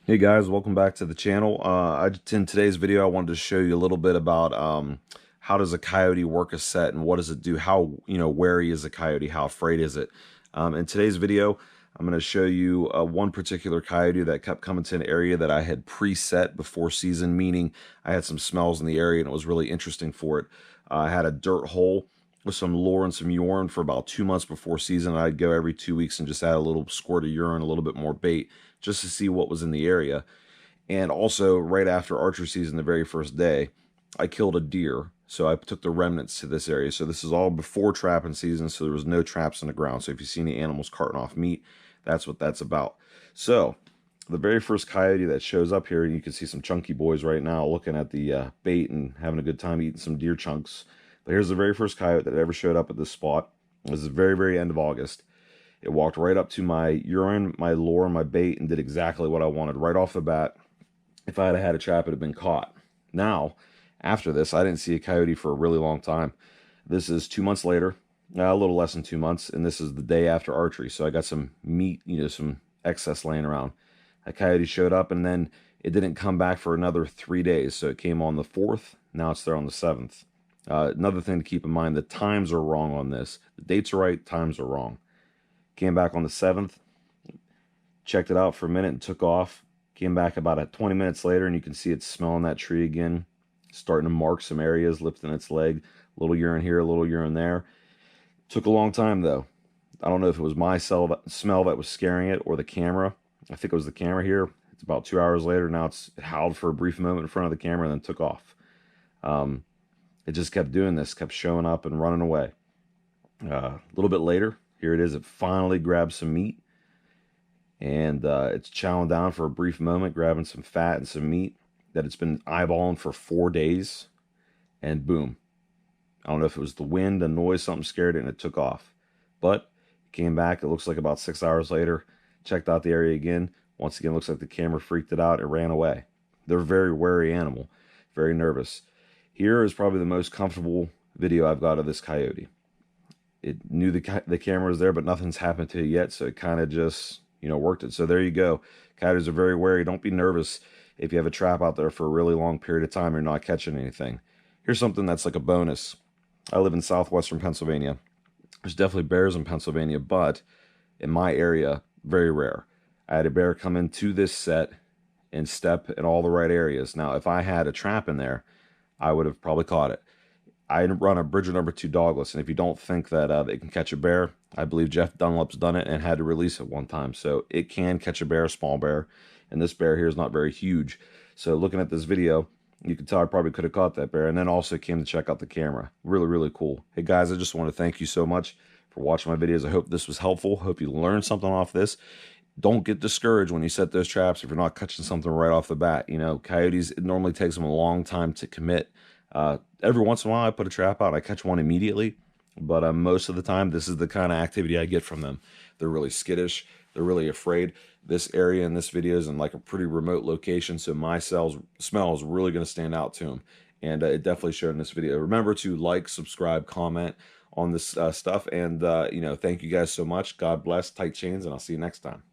Hey guys, welcome back to the channel. In today's video, I wanted to show you a little bit about how does a coyote work a set and what does it do? How wary is a coyote? How afraid is it? In today's video, I'm going to show you one particular coyote that kept coming to an area that I had preset before season, meaning I had some smells in the area and it was really interesting for it. I had a dirt hole with some lure and some urine for about 2 months before season. I'd go every 2 weeks and just add a little squirt of urine, a little bit more bait, just to see what was in the area. And also, right after archery season, the very first day, I killed a deer. So I took the remnants to this area. So this is all before trapping season, so there was no traps in the ground. So if you see any animals carting off meat, that's what that's about. So the very first coyote that shows up here, you can see some chunky boys right now looking at the bait and having a good time eating some deer chunks. But here's the very first coyote that ever showed up at this spot. It was the very, very end of August. It walked right up to my urine, my lure, my bait, and did exactly what I wanted right off the bat. If I had had a trap, it had been caught. Now, after this, I didn't see a coyote for a really long time. This is 2 months later, a little less than 2 months, and this is the day after archery. So I got some meat, some excess laying around. A coyote showed up, and then it didn't come back for another 3 days. So it came on the 4th. Now it's there on the 7th. Another thing to keep in mind, the times are wrong on this. The dates are right, times are wrong. Came back on the 7th, checked it out for a minute and took off. Came back about 20 minutes later, and you can see it smelling that tree again, starting to mark some areas, lifting its leg. A little urine here, a little urine there. Took a long time, though. I don't know if it was my smell that was scaring it or the camera. I think it was the camera here. It's about 2 hours later. Now it howled for a brief moment in front of the camera and then took off. It just kept doing this, kept showing up and running away. A little bit later, here it is. It finally grabbed some meat, and it's chowing down for a brief moment, grabbing some fat and some meat that it's been eyeballing for 4 days, and boom. I don't know if it was the wind, the noise, something scared it, and it took off. But it came back, it looks like about 6 hours later, checked out the area again. Once again, looks like the camera freaked it out. It ran away. They're a very wary animal, very nervous. Here is probably the most comfortable video I've got of this coyote. It knew the camera was there, but nothing's happened to it yet, so it kind of just, worked it. So there you go. Coyotes are very wary. Don't be nervous if you have a trap out there for a really long period of time and you're not catching anything. Here's something that's like a bonus. I live in southwestern Pennsylvania. There's definitely bears in Pennsylvania, but in my area, very rare. I had a bear come into this set and step in all the right areas. Now, if I had a trap in there, I would have probably caught it. I run a Bridger #2 dogless, and if you don't think that it can catch a bear, I believe Jeff Dunlap's done it and had to release it one time. So it can catch a bear, a small bear, and this bear here is not very huge. So looking at this video, you can tell I probably could have caught that bear, and then also came to check out the camera. Really, really cool. Hey guys, I just want to thank you so much for watching my videos. I hope this was helpful. Hope you learned something off this. Don't get discouraged when you set those traps if you're not catching something right off the bat. Coyotes, it normally takes them a long time to commit. Every once in a while I put a trap out, I catch one immediately, but most of the time this is the kind of activity I get from them. They're really skittish, they're really afraid. This area in this video is in like a pretty remote location, so my smell is really going to stand out to them, and it definitely showed in this video. Remember to like, subscribe, comment on this stuff, and thank you guys so much. God bless, tight chains, and I'll see you next time.